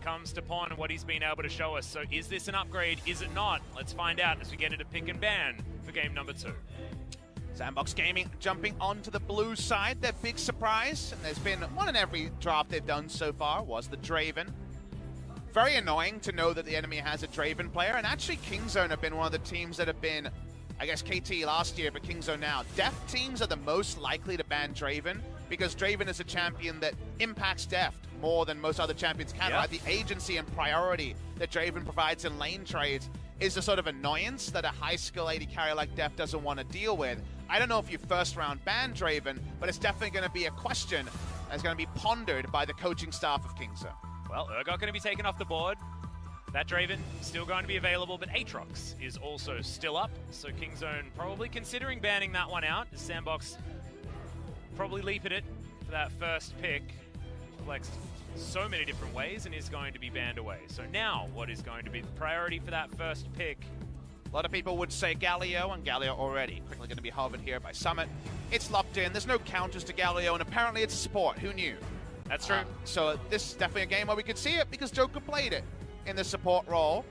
comes to Pon and what he's been able to show us. So is this an upgrade? Is it not? Let's find out as we get into pick and ban for game number 2. Sandbox Gaming jumping onto the blue side. Their big surprise, and there's been one in every draft they've done so far, was the Draven. Very annoying to know that the enemy has a Draven player, and actually Kingzone have been one of the teams that have been, I guess KT last year, but Kingzone now. Def teams are the most likely to ban Draven, because Draven is a champion that impacts Deft more than most other champions can. Yeah. Right? The agency and priority that Draven provides in lane trades is a sort of annoyance that a high skill AD carry like Def doesn't want to deal with. I don't know if you first round ban Draven, but it's definitely going to be a question that's going to be pondered by the coaching staff of Kingzone. Well, Urgot going to be taken off the board. That Draven still going to be available, but Aatrox is also still up. So Kingzone probably considering banning that one out. Sandbox probably leap at it for that first pick. Flex so many different ways and is going to be banned away. So now, what is going to be the priority for that first pick? A lot of people would say Galio, and Galio already quickly going to be hovered here by Summit. It's locked in. There's no counters to Galio, and apparently it's a support. Who knew? That's true. So this is definitely a game where we could see it because Joker played it in the support role.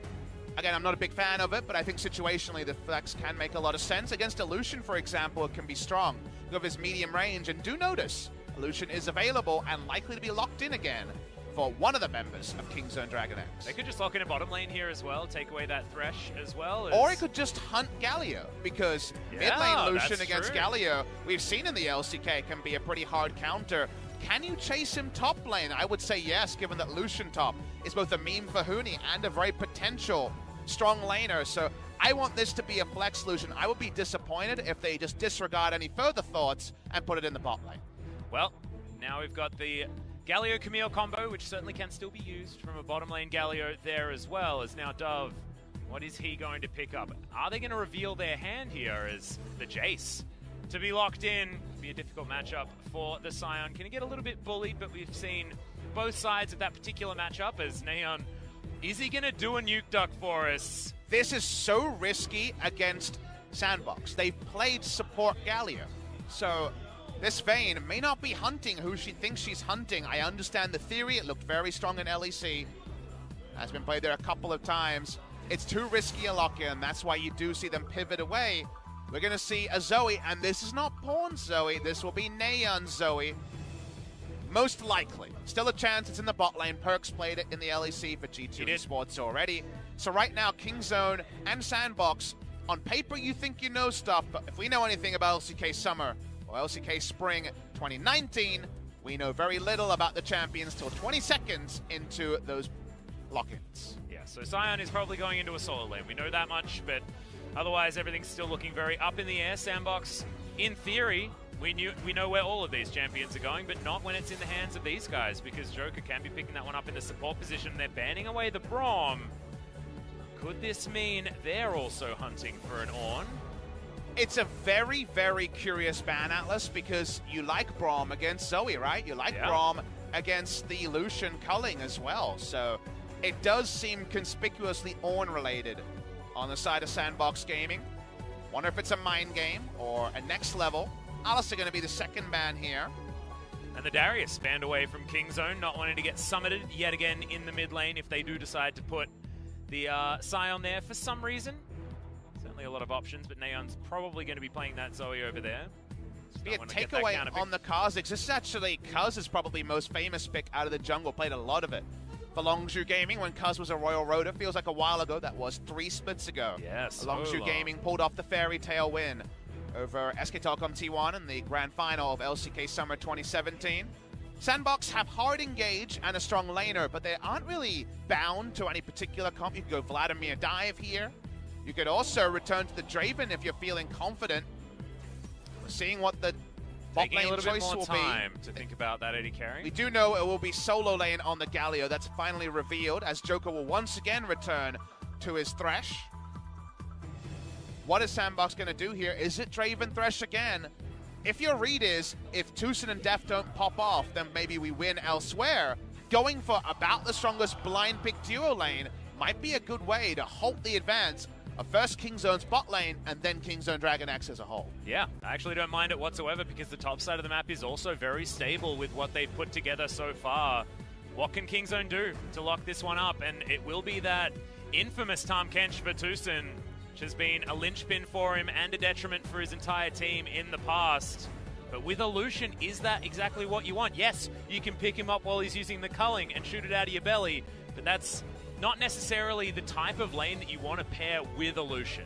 Again, I'm not a big fan of it, but I think situationally the flex can make a lot of sense. Against Illusion, for example, it can be strong because of his medium range. And do notice, Illusion is available and likely to be locked in again for one of the members of Kingzone Dragon X. They could just lock in a bottom lane here as well, take away that Thresh as well. Or he could just hunt Galio, because mid lane Lucian against true. Galio, we've seen in the LCK, can be a pretty hard counter. Can you chase him top lane? I would say yes, given that Lucian top is both a meme for Huni and a very potential strong laner. So I want this to be a flex Lucian. I would be disappointed if they just disregard any further thoughts and put it in the bot lane. Well, now we've got the Galio Camille combo, which certainly can still be used from a bottom lane Galio there as well, as now Dove, what is he going to pick up? Are they going to reveal their hand here as the Jace to be locked in? Be a difficult matchup for the Scion. Can he get a little bit bullied, but we've seen both sides of that particular matchup as Neon, is he going to do a nuke duck for us? This is so risky against Sandbox. They've played support Galio. So this Vayne may not be hunting who she thinks she's hunting. I understand the theory. It looked very strong in LEC. Has been played there a couple of times. It's too risky a lock-in. That's why you do see them pivot away. We're going to see a Zoe, and this is not Pawn Zoe. This will be Neon Zoe. Most likely. Still a chance it's in the bot lane. Perks played it in the LEC for G2 Esports already. So right now, Kingzone and Sandbox, on paper you think you know stuff, but if we know anything about LCK Summer or LCK Spring 2019, we know very little about the champions till 20 seconds into those lock-ins. Yeah, so Scion is probably going into a solo lane. We know that much, but otherwise everything's still looking very up in the air. Sandbox, in theory, we know where all of these champions are going, but not when it's in the hands of these guys, because Joker can be picking that one up in the support position. They're banning away the Braum. Could this mean they're also hunting for an Ornn? It's a very, very curious ban, Atlas, because you like Braum against Zoe, right? You like Braum against the Lucian culling as well. So it does seem conspicuously Ornn related on the side of Sandbox Gaming. Wonder if it's a mind game or a next level. Alice are going to be the second ban here. And the Darius banned away from Kingzone, not wanting to get summited yet again in the mid lane if they do decide to put the Scion there for some reason. Certainly a lot of options, but Neon's probably going to be playing that Zoe over there. Be a takeaway on the Kha'Zix. This is actually Kuz' probably most famous pick out of the jungle. Played a lot of it for Longzhu Gaming when Kuz was a Royal Rotor. Feels like a while ago. That was 3 splits ago. Yes. Longzhu Gaming pulled off the fairy tale win over SK Telecom T1 in the grand final of LCK Summer 2017. Sandbox have hard engage and a strong laner, but they aren't really bound to any particular comp. You could go Vladimir Dive here. You could also return to the Draven if you're feeling confident. We're seeing what the bot lane choice will be. Taking a little bit more time to think about that AD carry. We do know it will be solo lane on the Galio. That's finally revealed, as Joker will once again return to his Thresh. What is Sandbox going to do here? Is it Draven Thresh again? If your read is, if Tucson and Def don't pop off, then maybe we win elsewhere. Going for about the strongest blind pick duo lane might be a good way to halt the advance of first Kingzone's bot lane and then Kingzone Dragon X as a whole. Yeah, I actually don't mind it whatsoever because the top side of the map is also very stable with what they've put together so far. what can Kingzone do to lock this one up? And it will be that infamous Tahm Kench for Tucson, which has been a linchpin for him and a detriment for his entire team in the past. But with Illusion, is that exactly what you want? Yes, you can pick him up while he's using the culling and shoot it out of your belly, but that's not necessarily the type of lane that you want to pair with Illusion.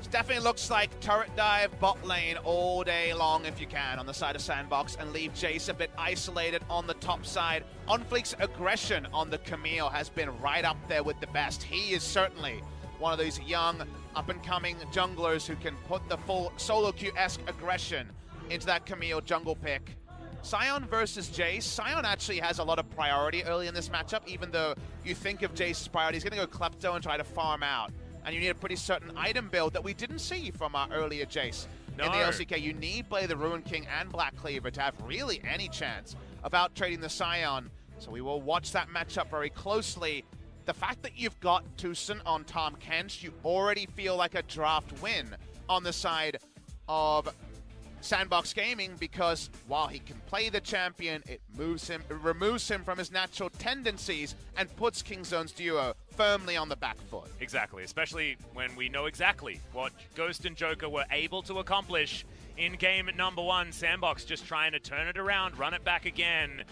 It definitely looks like turret dive bot lane all day long if you can on the side of Sandbox and leave Jace a bit isolated on the top side. OnFleek's aggression on the Camille has been right up there with the best. He is certainly one of those young, up-and-coming junglers who can put the full solo queue-esque aggression into that Camille jungle pick. Sion versus Jace. Sion actually has a lot of priority early in this matchup, even though you think of Jace's priority. He's going to go Klepto and try to farm out. And you need a pretty certain item build that we didn't see from our earlier Jace. No. In the LCK, you need Blade the Ruin King and Black Cleaver to have really any chance of out-trading the Sion. So we will watch that matchup very closely. The fact that you've got Tucson on Tahm Kench, you already feel like a draft win on the side of Sandbox Gaming, because while he can play the champion, it removes him from his natural tendencies and puts Kingzone's duo firmly on the back foot. Exactly, especially when we know exactly what Ghost and Joker were able to accomplish in game number 1. Sandbox just trying to turn it around, run it back again.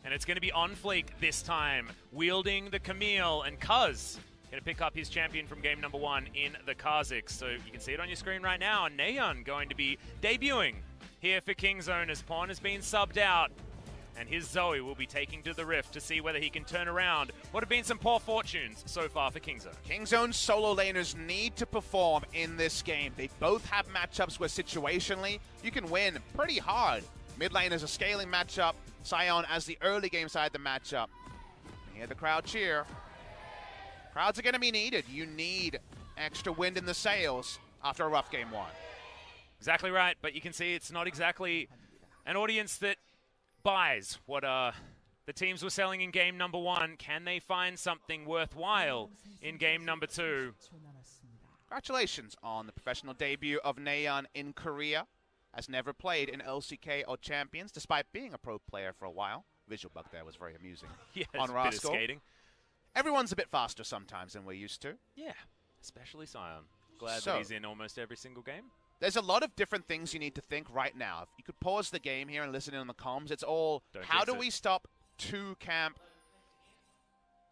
And it's going to be OnFleek this time, wielding the Camille, and Cuz going to pick up his champion from game number 1 in the Kha'Zix. So you can see it on your screen right now. Neon going to be debuting here for Kingzone as Pawn has been subbed out. And his Zoe will be taking to the Rift to see whether he can turn around what have been some poor fortunes so far for Kingzone. Kingzone's solo laners need to perform in this game. They both have matchups where situationally you can win pretty hard. Mid lane is a scaling matchup. Sion as the early game side of the matchup. Hear the crowd cheer. Crowds are going to be needed. You need extra wind in the sails after a rough game 1. Exactly right, but you can see it's not exactly an audience that buys what the teams were selling in game number 1. Can they find something worthwhile in game number 2? Congratulations on the professional debut of Neon in Korea. Has never played in LCK or Champions, despite being a pro player for a while. Visual bug there was very amusing. Yeah, on a Rascal. bit of skating. Everyone's a bit faster sometimes than we're used to. Yeah, especially Sion. Glad that he's in almost every single game. There's a lot of different things you need to think right now. If you could pause the game here and listen in on the comms, it's all, how do we stop 2-camp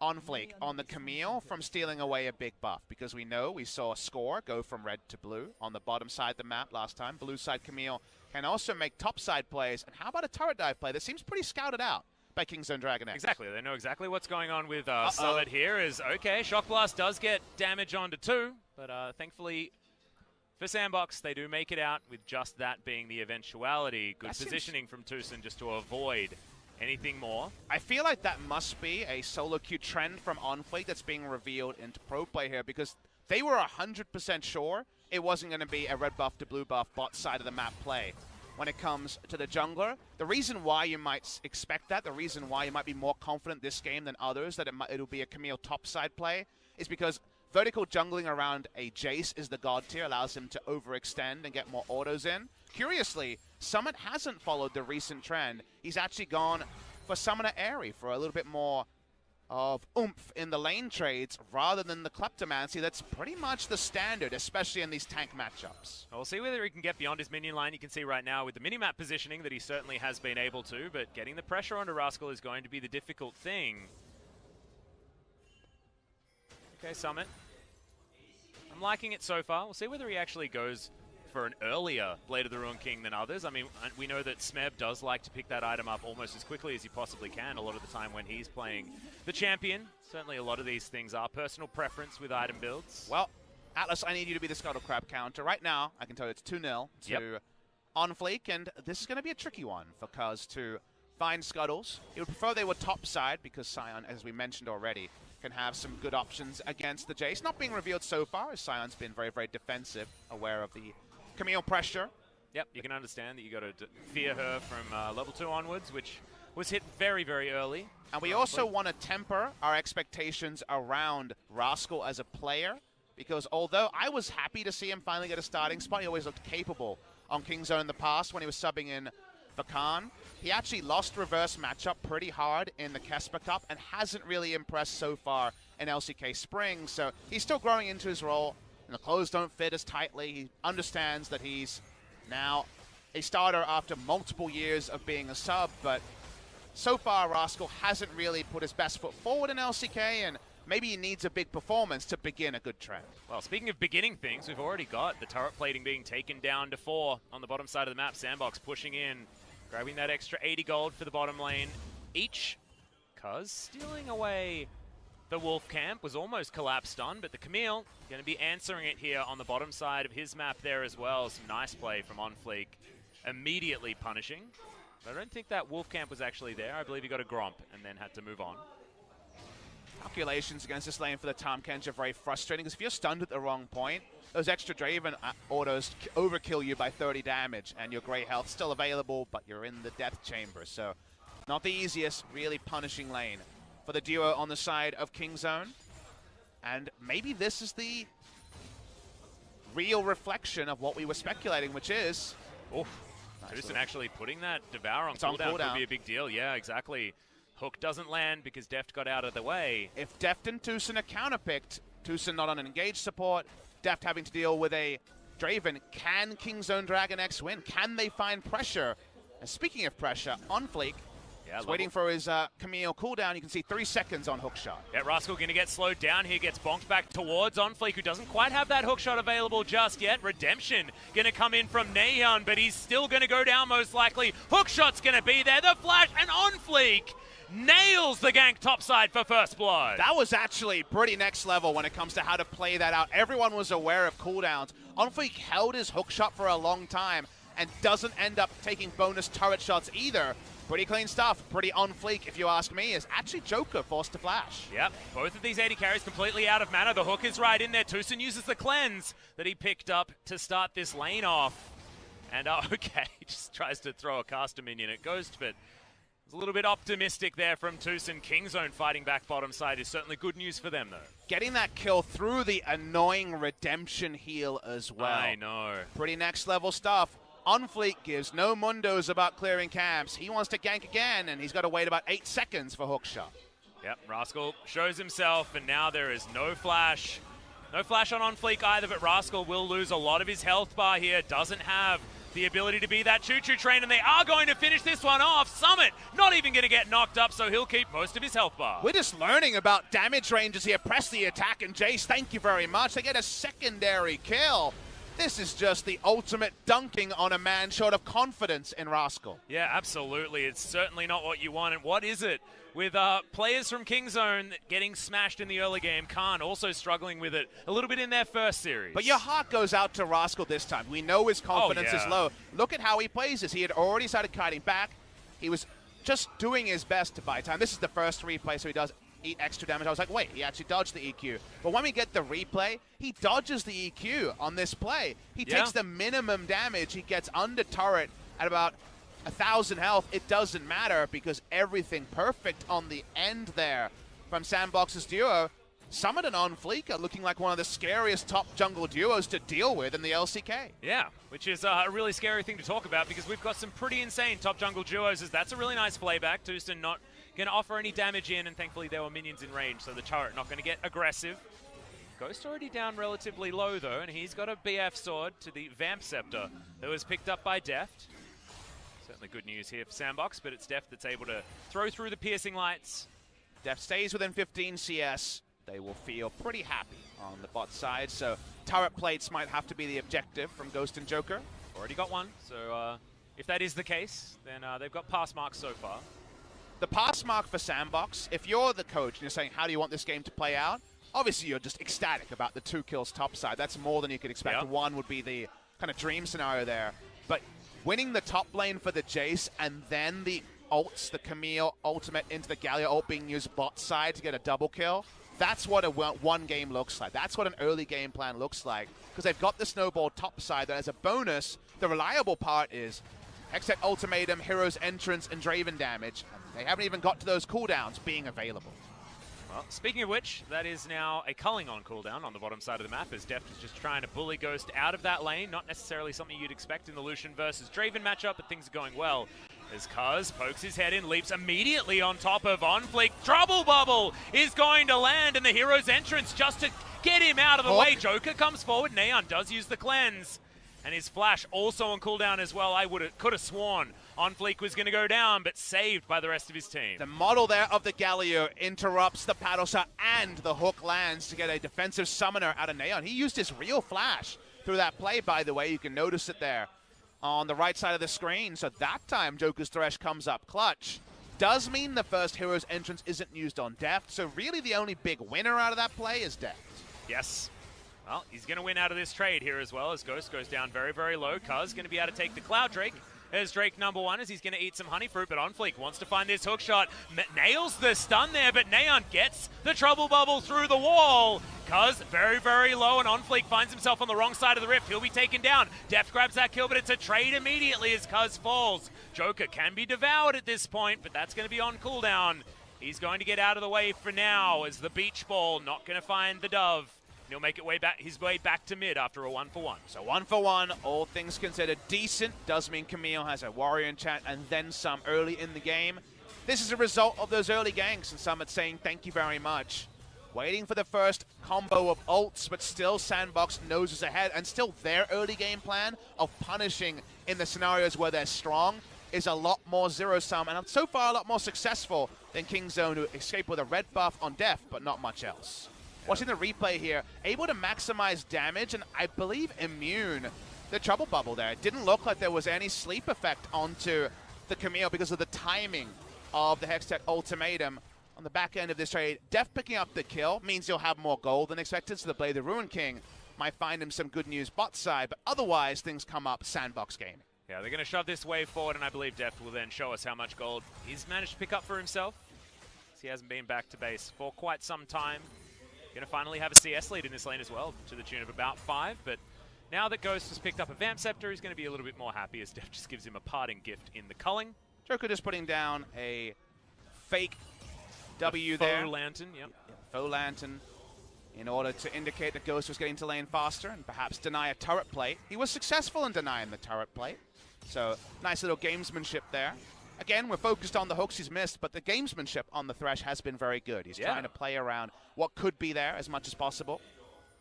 OnFleek on the Camille from stealing away a big buff? Because we saw a score go from red to blue on the bottom side of the map last time. Blue side Camille can also make top side plays. And how about a turret dive play that seems pretty scouted out by Kingzone Dragon X? Exactly. They know exactly what's going on with Summit here. Okay, Shock Blast does get damage onto 2, but thankfully for Sandbox, they do make it out with just that being the eventuality. Good positioning from Tucson just to avoid anything more. I feel like that must be a solo queue trend from OnFleek that's being revealed into pro play here, because they were 100% sure it wasn't going to be a red buff to blue buff bot side of the map play when it comes to the jungler. The reason why you might expect that, the reason why you might be more confident this game than others that it'll be a Camille top side play, is because vertical jungling around a Jace is the god tier, allows him to overextend and get more autos in. Curiously, Summit hasn't followed the recent trend. He's actually gone for Summoner Airy for a little bit more of oomph in the lane trades rather than the Kleptomancy. That's pretty much the standard, especially in these tank matchups. We'll see whether he can get beyond his minion line. You can see right now with the minimap positioning that he certainly has been able to, but getting the pressure onto Rascal is going to be the difficult thing. Okay, Summit. I'm liking it so far. We'll see whether he actually goes for an earlier Blade of the Ruin King than others. I mean, we know that Smeb does like to pick that item up almost as quickly as he possibly can a lot of the time when he's playing the champion. Certainly a lot of these things are personal preference with item builds. Well, Atlas, I need you to be the Scuttle Crab counter. Right now, I can tell you it's 2-0 to OnFleek, and this is going to be a tricky one for Cuz to find Scuttles. He would prefer they were top side because Sion, as we mentioned already, can have some good options against the Jace. Not being revealed so far, as Sion's been very, very defensive, aware of the Camille pressure. Yep, you can understand that you got to fear her from level 2 onwards, which was hit very, very early. And we also want to temper our expectations around Rascal as a player, because although I was happy to see him finally get a starting spot, he always looked capable on Kingzone in the past when he was subbing in for Khan. He actually lost reverse matchup pretty hard in the Kesper Cup and hasn't really impressed so far in LCK Spring, so he's still growing into his role, and the clothes don't fit as tightly. He understands that he's now a starter after multiple years of being a sub, but so far Rascal hasn't really put his best foot forward in LCK, and maybe he needs a big performance to begin a good trend. Well, speaking of beginning things, we've already got the turret plating being taken down to 4 on the bottom side of the map. Sandbox pushing in, grabbing that extra 80 gold for the bottom lane each. Cuz stealing away the Wolf camp was almost collapsed on, but the Camille going to be answering it here on the bottom side of his map there as well. Some nice play from OnFleek, immediately punishing. But I don't think that Wolf camp was actually there. I believe he got a Gromp and then had to move on. Calculations against this lane for the Tahm Kench are very frustrating, because if you're stunned at the wrong point, those extra Draven autos overkill you by 30 damage, and your Grey health still available, but you're in the death chamber. So not the easiest, really punishing lane for the duo on the side of Kingzone. And maybe this is the real reflection of what we were speculating, which is... Oof. Tucson actually putting that Devour on cooldown could be a big deal. Yeah, exactly. Hook doesn't land because Deft got out of the way. If Deft and Tucson are counterpicked, Tucson not on an engaged support, Deft having to deal with a Draven, can Kingzone Dragon X win? Can they find pressure? And speaking of pressure, OnFleek is waiting for his Camille cooldown. You can see 3 seconds on hookshot. Yeah, Rascal going to get slowed down here, gets bonked back towards OnFleek, who doesn't quite have that hookshot available just yet. Redemption going to come in from Naeon, but he's still going to go down most likely. Hookshot's going to be there. The flash, and OnFleek nails the gank topside for first blood. That was actually pretty next level when it comes to how to play that out. Everyone was aware of cooldowns. OnFleek held his hookshot for a long time and doesn't end up taking bonus turret shots either. Pretty clean stuff, pretty on fleek if you ask me, is actually Joker forced to flash. Yep, both of these 80 carries completely out of mana. The hook is right in there. Tucson uses the cleanse that he picked up to start this lane off. And okay, he just tries to throw a caster minion at Ghost, but it's a little bit optimistic there from Tucson. Kingzone fighting back bottom side is certainly good news for them, though. Getting that kill through the annoying redemption heal as well. I know. Pretty next level stuff. OnFleek gives no mundos about clearing camps. He wants to gank again, and he's got to wait about 8 seconds for hookshot. Yep, Rascal shows himself, and now there is no flash. No flash on OnFleek either, but Rascal will lose a lot of his health bar here. Doesn't have the ability to be that choo-choo train, and they are going to finish this one off. Summit not even going to get knocked up, so he'll keep most of his health bar. We're just learning about damage ranges here. Press the attack, and Jace, thank you very much. They get a secondary kill. This is just the ultimate dunking on a man short of confidence in Rascal. Yeah, absolutely. It's certainly not what you want. And what is it with players from Kingzone getting smashed in the early game? Khan also struggling with it a little bit in their first series. But your heart goes out to Rascal this time. We know his confidence is low. Look at how he plays this. He had already started kiting back. He was just doing his best to buy time. This is the first replay, so he does eat extra damage. I was like, wait, he actually dodged the EQ. But when we get the replay, he dodges the EQ on this play. He takes the minimum damage. He gets under turret at about 1,000 health. It doesn't matter because everything perfect on the end there from Sandbox's duo. Summit and OnFleek are looking like one of the scariest top jungle duos to deal with in the LCK. Yeah, which is a really scary thing to talk about because we've got some pretty insane top jungle duos. That's a really nice playback. Tucson not going to offer any damage in, and thankfully there were minions in range, so the turret not going to get aggressive. Ghost already down relatively low, though, and he's got a BF sword to the Vamp Scepter that was picked up by Deft. Certainly good news here for Sandbox, but it's Deft that's able to throw through the piercing lights. Deft stays within 15 CS. They will feel pretty happy on the bot side, so turret plates might have to be the objective from Ghost and Joker. Already got one, so if that is the case, then they've got pass marks so far. The pass mark for Sandbox, if you're the coach and you're saying, how do you want this game to play out? Obviously, you're just ecstatic about the 2 kills topside. That's more than you could expect. Yep. 1 would be the kind of dream scenario there. But winning the top lane for the Jace and then the ults, the Camille ultimate into the Galio ult being used bot side to get a double kill, that's what a one game looks like. That's what an early game plan looks like. Because they've got the snowball topside that as a bonus, the reliable part is Hextech Ultimatum, Hero's Entrance, and Draven damage. They haven't even got to those cooldowns being available. Well, speaking of which, that is now a culling on cooldown on the bottom side of the map, as Deft is just trying to bully Ghost out of that lane. Not necessarily something you'd expect in the Lucian versus Draven matchup, but things are going well. As Kuz pokes his head in, leaps immediately on top of OnFleek. Trouble Bubble is going to land, and the hero's entrance just to get him out of the way. Joker comes forward, Neon does use the cleanse. And his flash also on cooldown as well. I could have sworn OnFleek was going to go down, but saved by the rest of his team. The model there of the Galio interrupts the paddle shot, and the hook lands to get a defensive summoner out of Neon. He used his real flash through that play, by the way. You can notice it there on the right side of the screen. So that time, Joker's Thresh comes up clutch. Does mean the first hero's entrance isn't used on Deft. So really the only big winner out of that play is Deft. Yes. Well, he's going to win out of this trade here as well, as Ghost goes down very, very low. Kuz going to be able to take the Cloud Drake as Drake #1, as he's going to eat some honey fruit, but OnFleek wants to find this hook shot. Nails the stun there, but Neon gets the Trouble Bubble through the wall. Kuz very, very low, and OnFleek finds himself on the wrong side of the rift. He'll be taken down. Deft grabs that kill, but it's a trade immediately as Kuz falls. Joker can be devoured at this point, but that's going to be on cooldown. He's going to get out of the way for now, as the beach ball not going to find the dove. He'll make his way back to mid after a 1-for-1. So 1-for-1, all things considered decent. Does mean Camille has a warrior enchant and then some early in the game. This is a result of those early ganks, and Summit saying thank you very much. Waiting for the first combo of ults, but still Sandbox noses ahead, and still their early game plan of punishing in the scenarios where they're strong is a lot more zero-sum, and so far a lot more successful than Kingzone, who escaped with a red buff on Deft, but not much else. Watching the replay here, able to maximize damage and I believe immune the Trouble Bubble there. It didn't look like there was any sleep effect onto the Camille because of the timing of the Hextech ultimatum on the back end of this trade. Deft picking up the kill means he'll have more gold than expected, so the Blade of the Ruin King might find him some good news bot side, but otherwise things come up Sandbox Gaming. Yeah, they're going to shove this wave forward, and I believe Deft will then show us how much gold he's managed to pick up for himself. He hasn't been back to base for quite some time. Going to finally have a CS lead in this lane as well, to the tune of about 5, but now that Ghost has picked up a Vamp Scepter, he's going to be a little bit more happy as Deft just gives him a parting gift in the culling. Joker just putting down a fake W there. Faux lantern, yep. Faux lantern in order to indicate that Ghost was getting to lane faster and perhaps deny a turret plate. He was successful in denying the turret plate, so nice little gamesmanship there. Again, we're focused on the hooks he's missed, but the gamesmanship on the Thresh has been very good. He's trying to play around what could be there as much as possible.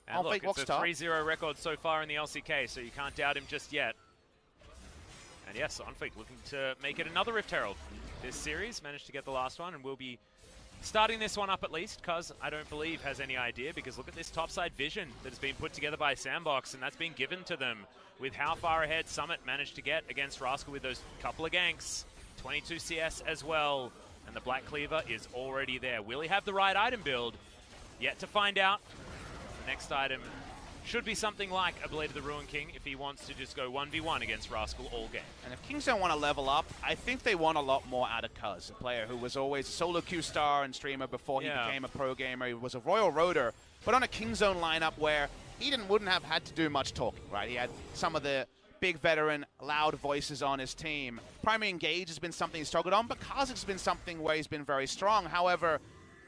And look, it's a 3-0 record so far in the LCK, so you can't doubt him just yet. And yes, OnFleek looking to make it another Rift Herald this series. Managed to get the last one, and we'll be starting this one up at least, Kuz, I don't believe, has any idea, because look at this topside vision that has been put together by Sandbox, and that's been given to them with how far ahead Summit managed to get against Rascal with those couple of ganks. 22 CS as well, and the Black Cleaver is already there. Will he have the right item build? Yet to find out. The next item should be something like a Blade of the Ruin King if he wants to just go 1v1 against Rascal all game. And if Kings don't want to level up, I think they want a lot more out of Kuz, a player who was always a solo queue star and streamer before he became a pro gamer. He was a Royal Roader, but on a Kingzone lineup where he wouldn't have had to do much talking, right? He had some of the big veteran, loud voices on his team. Primary engage has been something he's struggled on, but Kha'Zix's been something where he's been very strong. However,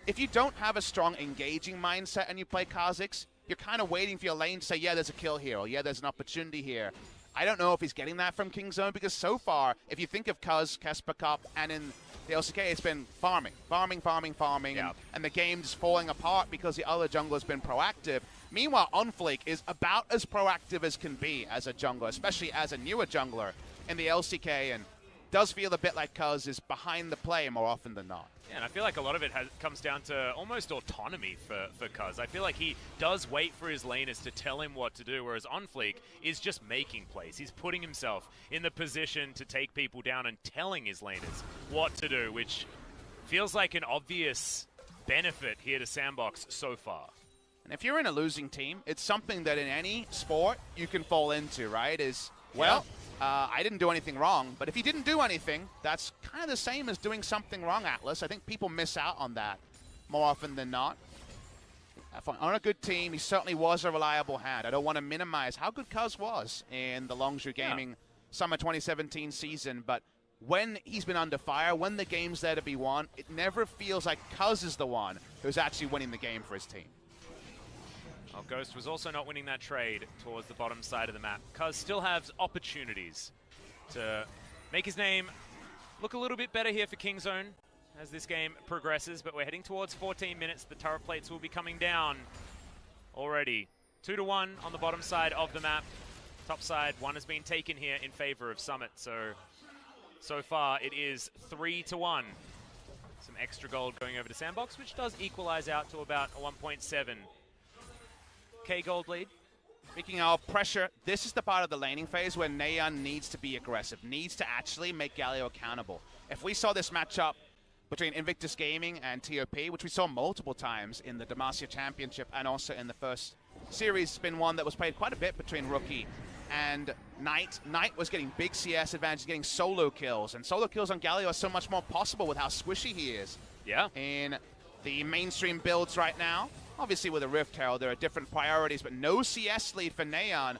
if you don't have a strong engaging mindset and you play Kha'Zix, you're kind of waiting for your lane to say, yeah, there's a kill here, or yeah, there's an opportunity here. I don't know if he's getting that from Kingzone, because so far, if you think of Kuz, Kesper Cup, and in the LCK, it's been farming, and the game's falling apart because the other jungler's been proactive. Meanwhile, OnFleek is about as proactive as can be as a jungler, especially as a newer jungler in the LCK, and does feel a bit like Kuz is behind the play more often than not. Yeah, and I feel like a lot of it comes down to almost autonomy for Kuz. I feel like he does wait for his laners to tell him what to do, whereas OnFleek is just making plays. He's putting himself in the position to take people down and telling his laners what to do, which feels like an obvious benefit here to Sandbox so far. And if you're in a losing team, it's something that in any sport you can fall into, right? Well, I didn't do anything wrong, but if he didn't do anything, that's kind of the same as doing something wrong, Atlas. I think people miss out on that more often than not. On a good team, he certainly was a reliable hand. I don't want to minimize how good Kuz was in the Longzhu Gaming Summer 2017 season, but when he's been under fire, when the game's there to be won, it never feels like Cuz is the one who's actually winning the game for his team. Well, Ghost was also not winning that trade towards the bottom side of the map. Cuz still has opportunities to make his name look a little bit better here for Kingzone as this game progresses, but we're heading towards 14 minutes. The turret plates will be coming down already. 2-1 on the bottom side of the map. Top side, one has been taken here in favor of Summit, so far it is 3-1. Some extra gold going over to Sandbox, which does equalize out to about a 1.7k gold lead. Speaking of pressure, this is the part of the laning phase where Neon needs to be aggressive, needs to actually make Galio accountable. If we saw this matchup between Invictus Gaming and TOP, which we saw multiple times in the Demacia Championship and also in the first series, it's been one that was played quite a bit between Rookie and Knight. Knight was getting big CS advantage, getting solo kills, and solo kills on Galio are so much more possible with how squishy he is. Yeah. In the mainstream builds right now, obviously with a Rift Herald, there are different priorities, but no CS lead for Neon.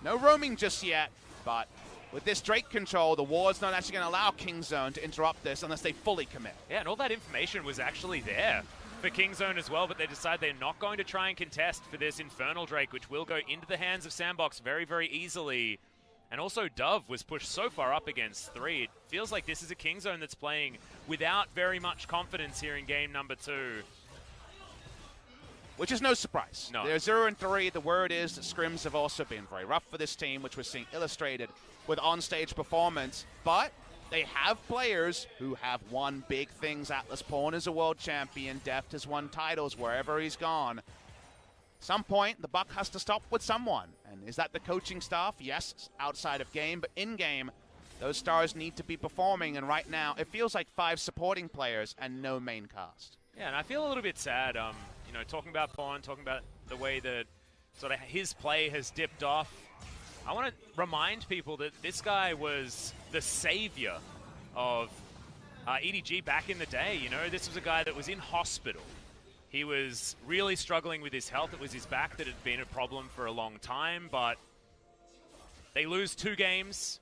No roaming just yet, but with this Drake control, the ward's not actually going to allow Kingzone to interrupt this unless they fully commit. Yeah, and all that information was actually there for Kingzone as well, but they decide they're not going to try and contest for this Infernal Drake, which will go into the hands of Sandbox very, very easily. And also Dove was pushed so far up against 3. It feels like this is a Kingzone that's playing without very much confidence here in game number 2. Which is no surprise. No. They're 0-3. The word is that scrims have also been very rough for this team, which we're seeing illustrated with on-stage performance. But they have players who have won big things. Atlas Pawn is a world champion. Deft has won titles wherever he's gone. Some point, the buck has to stop with someone. And is that the coaching staff? Yes, outside of game, but in-game, those stars need to be performing. And right now, it feels like 5 supporting players and no main cast. Yeah, and I feel a little bit sad, you know, talking about Pawn, talking about the way that sort of his play has dipped off. I want to remind people that this guy was the savior of EDG back in the day. You know, this was a guy that was in hospital. He was really struggling with his health. It was his back that had been a problem for a long time, but they lose 2 games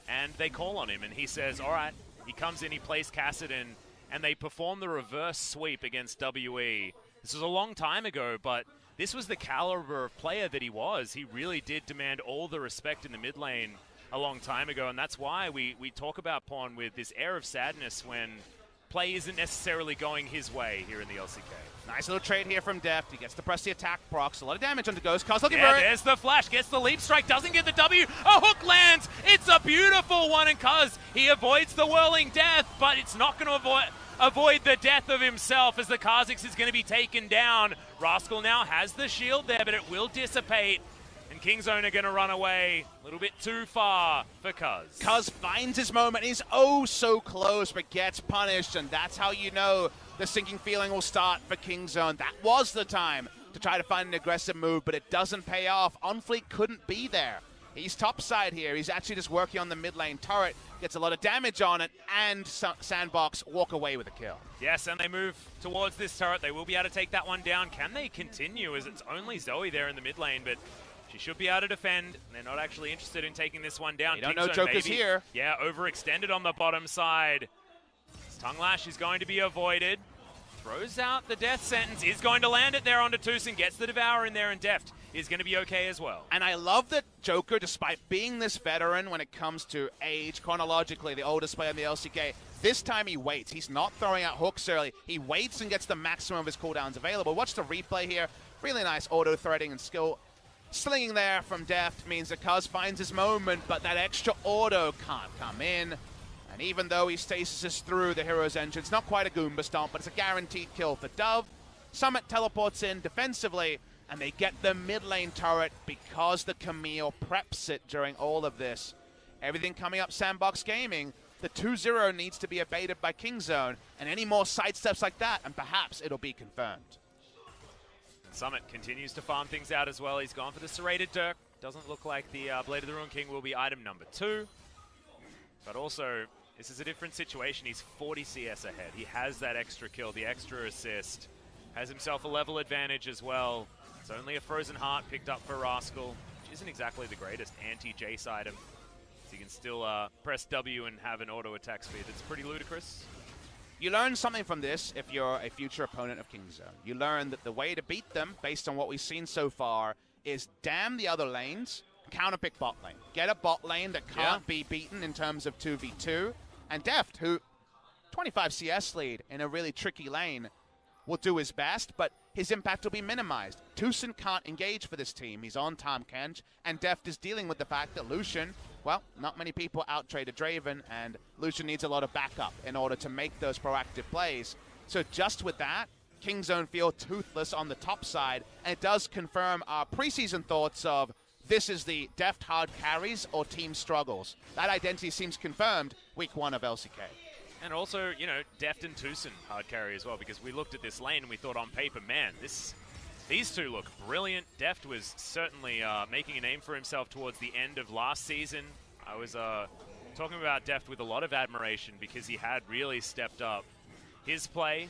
and they call on him and he says, all right. He comes in, he plays Kassadin, and they perform the reverse sweep against WE. This was a long time ago, but this was the caliber of player that he was. He really did demand all the respect in the mid lane a long time ago, and that's why we talk about Pawn with this air of sadness when play isn't necessarily going his way here in the LCK. Nice little trade here from Deft. He gets to press the attack procs. A lot of damage onto Ghost. Cuz looking yeah, for it. There's the flash. Gets the leap strike. Doesn't get the W. A hook lands. It's a beautiful one, and Cuz, he avoids the whirling death, but it's not going to avoid the death of himself as the Kha'Zix is going to be taken down. Rascal now has the shield there, but it will dissipate. And Kingzone are going to run away a little bit too far for Cuz. Cuz finds his moment. He's oh so close, but gets punished, and that's how you know the sinking feeling will start for Kingzone. That was the time to try to find an aggressive move, but it doesn't pay off. Onfleet couldn't be there. He's topside here. He's actually just working on the mid lane turret. Gets a lot of damage on it, and Sandbox walk away with a kill. Yes, and they move towards this turret. They will be able to take that one down. Can they continue, as it's only Zoe there in the mid lane, but she should be able to defend. They're not actually interested in taking this one down. You don't know Joker's here. Yeah, overextended on the bottom side. His tongue lash is going to be avoided. Throws out the death sentence. Is going to land it there onto Tucson. Gets the Devour in there, and Deft is going to be okay as well. And I love that Joker, despite being this veteran when it comes to age, chronologically the oldest player in the LCK, this time he waits. He's not throwing out hooks early. He waits and gets the maximum of his cooldowns available. Watch the replay here. Really nice auto-threading and skill. Slinging there from Deft means that Cuz finds his moment, but that extra auto can't come in. And even though he stasis through the hero's engine, it's not quite a Goomba stomp, but it's a guaranteed kill for Dove. Summit teleports in defensively, and they get the mid lane turret because the Camille preps it during all of this. Everything coming up Sandbox Gaming, the 2-0 needs to be abated by Kingzone, and any more sidesteps like that, and perhaps it'll be confirmed. Summit continues to farm things out as well. He's gone for the Serrated Dirk. Doesn't look like the Blade of the Ruin King will be item number 2. But also, this is a different situation. He's 40 CS ahead. He has that extra kill, the extra assist. Has himself a level advantage as well. It's only a Frozen Heart picked up for Rascal, which isn't exactly the greatest anti-Jace item. So you can still press W and have an auto attack speed. It's pretty ludicrous. You learn something from this if you're a future opponent of Kingzone. You learn that the way to beat them, based on what we've seen so far, is damn the other lanes, counterpick bot lane. Get a bot lane that can't be beaten in terms of 2v2. And Deft, who 25 CS lead in a really tricky lane, will do his best, but his impact will be minimized. Tucson can't engage for this team. He's on Tahm Kench, and Deft is dealing with the fact that Lucian, well, not many people out-traded Draven, and Lucian needs a lot of backup in order to make those proactive plays. So just with that, Kingzone feel toothless on the top side, and it does confirm our preseason thoughts of this is the Deft hard carries or team struggles. That identity seems confirmed week 1 of LCK. And also, you know, Deft and Tucson hard carry as well, because we looked at this lane and we thought on paper, man, these two look brilliant. Deft was certainly making a name for himself towards the end of last season. I was talking about Deft with a lot of admiration because he had really stepped up his play.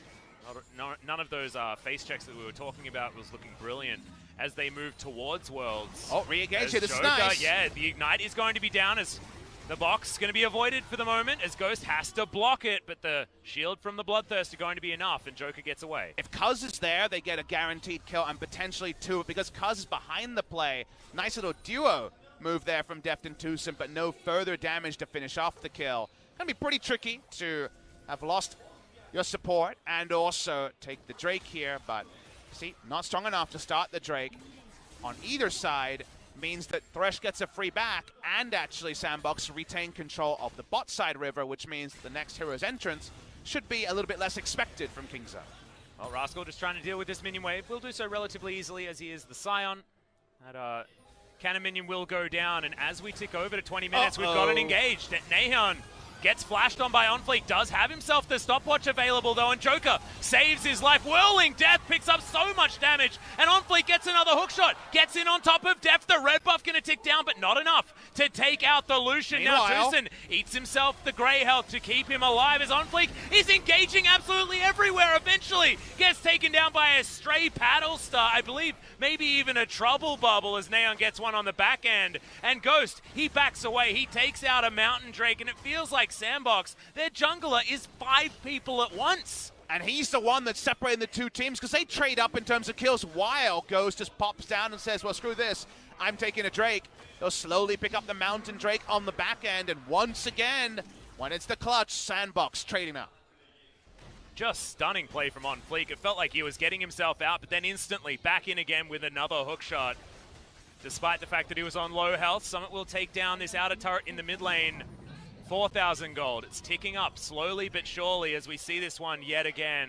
None of those face checks that we were talking about was looking brilliant as they move towards Worlds. Oh, re-engage it, it's nice. Yeah, the Ignite is going to be down as the box is going to be avoided for the moment as Ghost has to block it, but the shield from the Bloodthirst are going to be enough, and Joker gets away. If Cuz is there, they get a guaranteed kill and potentially 2, because Cuz is behind the play. Nice little duo move there from Deft and Tucson, but no further damage to finish off the kill. Going to be pretty tricky to have lost your support and also take the Drake here, but see, not strong enough to start the Drake. On either side means that Thresh gets a free back, and actually Sandbox retain control of the bot side river, which means that the next hero's entrance should be a little bit less expected from Kingzone. Well, Rascal just trying to deal with this minion wave. Will do so relatively easily as he is the Scion. That cannon minion will go down, and as we tick over to 20 minutes, we've got an engaged. Naeon gets flashed on by OnFleek, does have himself the stopwatch available though, and Joker saves his life. Whirling Death picks up so much damage, and OnFleek gets another hookshot, gets in on top of Deft. The red buff gonna tick down, but not enough to take out the Lucian. Now Tucson eats himself the grey health to keep him alive as OnFleek is engaging absolutely everywhere. Eventually gets taken down by a stray paddle star, I believe maybe even a trouble bubble as Neon gets one on the back end. And Ghost, he backs away, he takes out a Mountain Drake, and it feels like Sandbox, their jungler is 5 people at once. And he's the one that's separating the two teams because they trade up in terms of kills while Ghost just pops down and says, well, screw this, I'm taking a Drake. They'll slowly pick up the Mountain Drake on the back end, and once again, when it's the clutch, Sandbox trading up. Just stunning play from OnFleek. It felt like he was getting himself out, but then instantly back in again with another hook shot. Despite the fact that he was on low health, Summit will take down this outer turret in the mid lane. 4,000 gold. It's ticking up slowly but surely as we see this one yet again.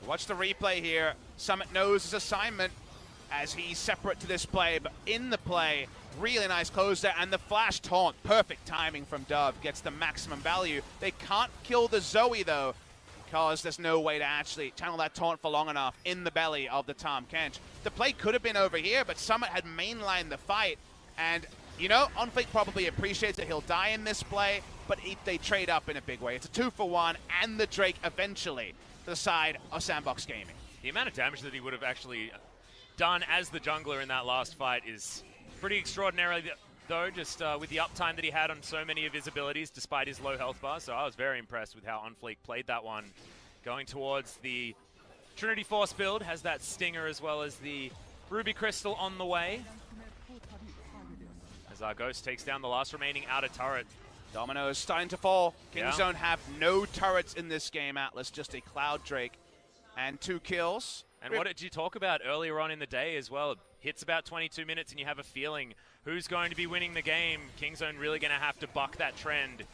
Watch the replay here. Summit knows his assignment as he's separate to this play, but in the play, really nice close there, and the flash taunt, perfect timing from Dove, gets the maximum value. They can't kill the Zoe though, because there's no way to actually channel that taunt for long enough in the belly of the Tahm Kench. The play could have been over here, but Summit had mainlined the fight, and you know, OnFleek probably appreciates that he'll die in this play, but they trade up in a big way. It's a 2-for-1, and the Drake eventually to the side of Sandbox Gaming. The amount of damage that he would have actually done as the jungler in that last fight is pretty extraordinary, though, just with the uptime that he had on so many of his abilities despite his low health bar. So I was very impressed with how OnFleek played that one. Going towards the Trinity Force build, has that Stinger as well as the Ruby Crystal on the way. As our Ghost takes down the last remaining outer turret. Dominoes starting to fall. Kingzone have no turrets in this game, Atlas, just a Cloud Drake and 2 kills. And what did you talk about earlier on in the day as well? Hits about 22 minutes and you have a feeling who's going to be winning the game. Kingzone really going to have to buck that trend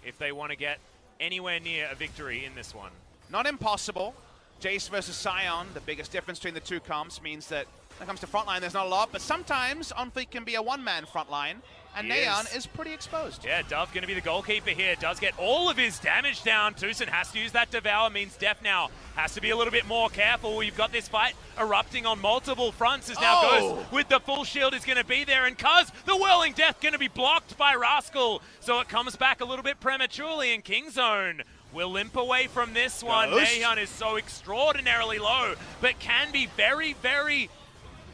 if they want to get anywhere near a victory in this one. Not impossible. Jace versus Scion, the biggest difference between the two comps means that when it comes to frontline, there's not a lot, but sometimes OnFleek can be a one-man frontline, and Neon is pretty exposed. Yeah, Dove going to be the goalkeeper here. Does get all of his damage down. Tucson has to use that Devour, means Def now has to be a little bit more careful. We've got this fight erupting on multiple fronts as now Ghost with the full shield is going to be there, and Cuz, the Whirling Death, going to be blocked by Rascal, so it comes back a little bit prematurely, and Kingzone will limp away from this one. Naeon is so extraordinarily low, but can be very, very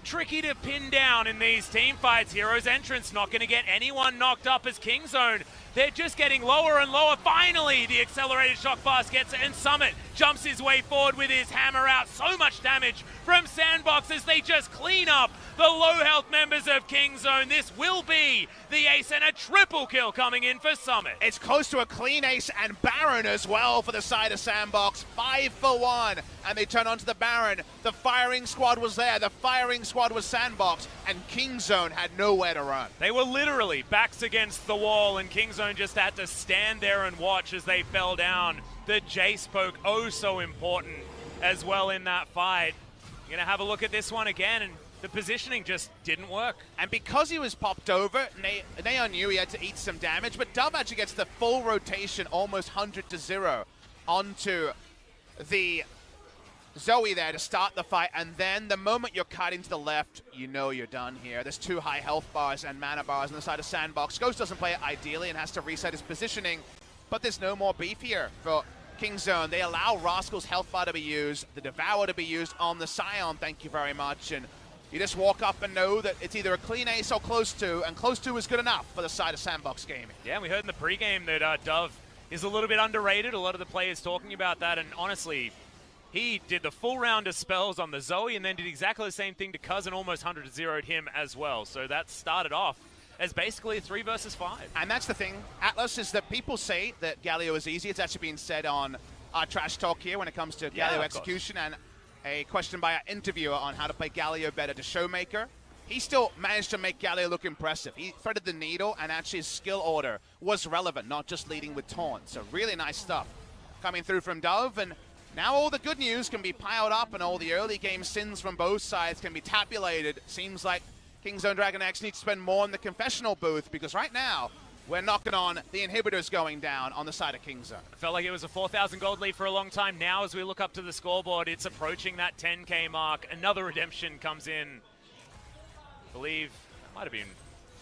tricky to pin down in these team fights. Hero's entrance not going to get anyone knocked up as Kingzone. They're just getting lower and lower. Finally, the accelerated shock blast gets it, and Summit jumps his way forward with his hammer out. So much damage from Sandbox as they just clean up the low health members of Kingzone. This will be the ace and a triple kill coming in for Summit. It's close to a clean ace and Baron as well for the side of Sandbox. 5 for 1, and they turn onto the Baron. The firing squad was there. The firing squad was Sandbox, and Kingzone had nowhere to run. They were literally backs against the wall, and Kingzone just had to stand there and watch as they fell down. The Jace poke, oh so important as well in that fight. You're going to have a look at this one again, and the positioning just didn't work. And because he was popped over, Neon knew he had to eat some damage, but Dove actually gets the full rotation, almost 100-0, onto the Zoe there to start the fight, and then the moment you're cutting to the left, you know you're done here. There's 2 high health bars and mana bars on the side of Sandbox. Ghost doesn't play it ideally and has to reset his positioning, but there's no more beef here for Kingzone. They allow Rascal's health bar to be used, the Devour to be used on the Scion, thank you very much, and you just walk up and know that it's either a clean ace or close to, and close to is good enough for the side of Sandbox Gaming. Yeah, we heard in the pregame that Dove is a little bit underrated. A lot of the players talking about that, and honestly, he did the full round of spells on the Zoe and then did exactly the same thing to Cuz and almost 100-0'd him as well. So that started off as basically a 3 versus 5. And that's the thing, Atlas, is that people say that Galio is easy. It's actually been said on our Trash Talk here when it comes to Galio execution, and a question by our interviewer on how to play Galio better to Showmaker. He still managed to make Galio look impressive. He threaded the needle, and actually his skill order was relevant, not just leading with taunt. So really nice stuff coming through from Dove, and now all the good news can be piled up and all the early game sins from both sides can be tabulated. Seems like Kingzone Dragon X needs to spend more in the confessional booth, because right now we're knocking on the inhibitors going down on the side of Kingzone. It felt like it was a 4,000 gold lead for a long time. Now as we look up to the scoreboard, it's approaching that 10k mark. Another redemption comes in. I believe it might have been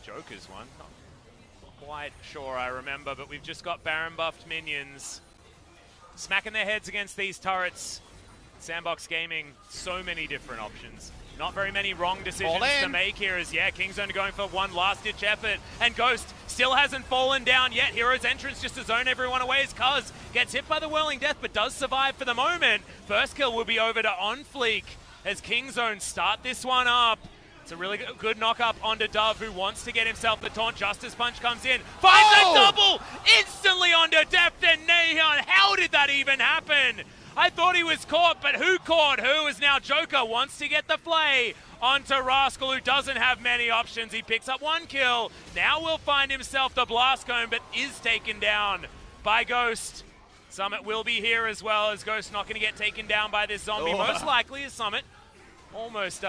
Joker's one. Not quite sure I remember, but we've just got Baron buffed minions smacking their heads against these turrets. Sandbox Gaming, so many different options. Not very many wrong decisions to make here as, Kingzone going for one last-ditch effort, and Ghost still hasn't fallen down yet. Hero's entrance just to zone everyone away as Cuz gets hit by the Whirling Death, but does survive for the moment. First kill will be over to OnFleek as Kingzone start this one up. It's a really good knock-up onto Dove, who wants to get himself the taunt. Justice Punch comes in, finds a double, instantly onto Deft and Neon. How did that even happen? I thought he was caught, but who caught who? Is now Joker wants to get the play onto Rascal, who doesn't have many options. He picks up 1 kill. Now will find himself the Blast Cone, but is taken down by Ghost. Summit will be here as well, as Ghost not going to get taken down by this zombie. Most likely is Summit. Almost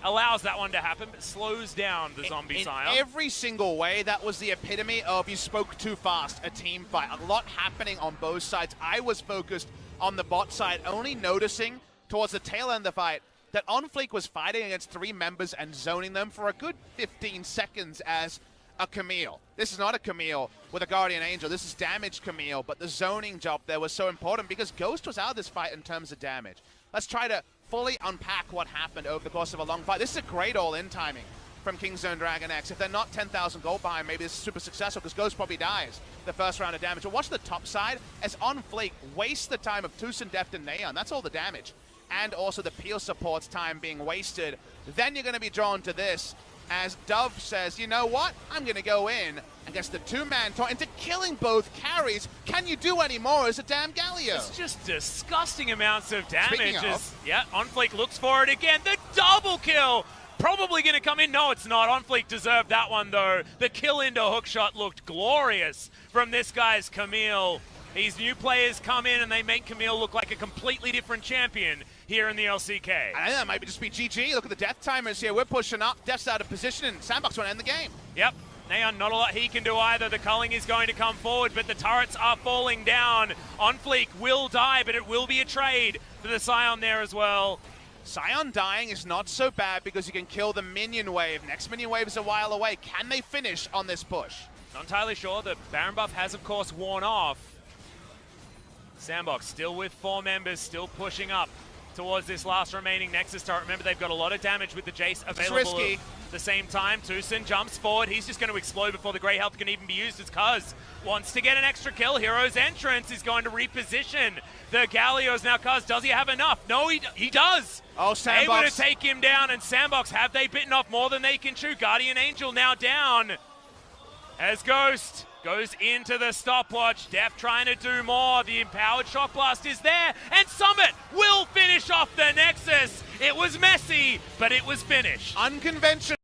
allows that one to happen, but slows down the zombie Scion. In every single way, that was the epitome of you spoke too fast, a team fight. A lot happening on both sides. I was focused on the bot side, only noticing towards the tail end of the fight that OnFleek was fighting against 3 members and zoning them for a good 15 seconds as a Camille. This is not a Camille with a Guardian Angel. This is damaged Camille, but the zoning job there was so important because Ghost was out of this fight in terms of damage. Let's try to fully unpack what happened over the course of a long fight. This is a great all-in timing from Kingzone Dragon X. If they're not 10,000 gold behind, maybe this is super successful because Ghost probably dies the first round of damage. But watch the top side as OnFleek wastes the time of Tucson, Deft, and Neon. That's all the damage. And also the peel support's time being wasted. Then you're going to be drawn to this as Dove says, you know what? I'm going to go in against the 2-man taunt into killing both carries. Can you do any more as a damn Galio? It's just disgusting amounts of damage. OnFleek looks for it again. The double kill! Probably going to come in. No, it's not. OnFleek deserved that one, though. The kill into hookshot looked glorious from this guy's Camille. These new players come in and they make Camille look like a completely different champion here in the LCK. I think that might just be GG. Look at the death timers here. We're pushing up. Death's out of position, and Sandbox want to end the game. Yep. Neon, not a lot he can do either. The culling is going to come forward, but the turrets are falling down. OnFleek will die, but it will be a trade for the Scion there as well. Scion dying is not so bad because you can kill the minion wave. Next minion wave is a while away. Can they finish on this push? Not entirely sure. The Baron buff has, of course, worn off. Sandbox still with 4 members, still pushing up towards this last remaining Nexus turret. Remember, they've got a lot of damage with the Jace available at the same time. Tucson jumps forward. He's just going to explode before the Grey Health can even be used as Cuz wants to get an extra kill. Hero's entrance is going to reposition the Gallios. Now Cuz, does he have enough? No, he does. Oh, Sandbox. Able to take him down, and Sandbox, have they bitten off more than they can chew? Guardian Angel now down as Ghost goes into the stopwatch. Def trying to do more. The empowered shock blast is there, and Summit will finish off the Nexus. It was messy, but it was finished. Unconventional.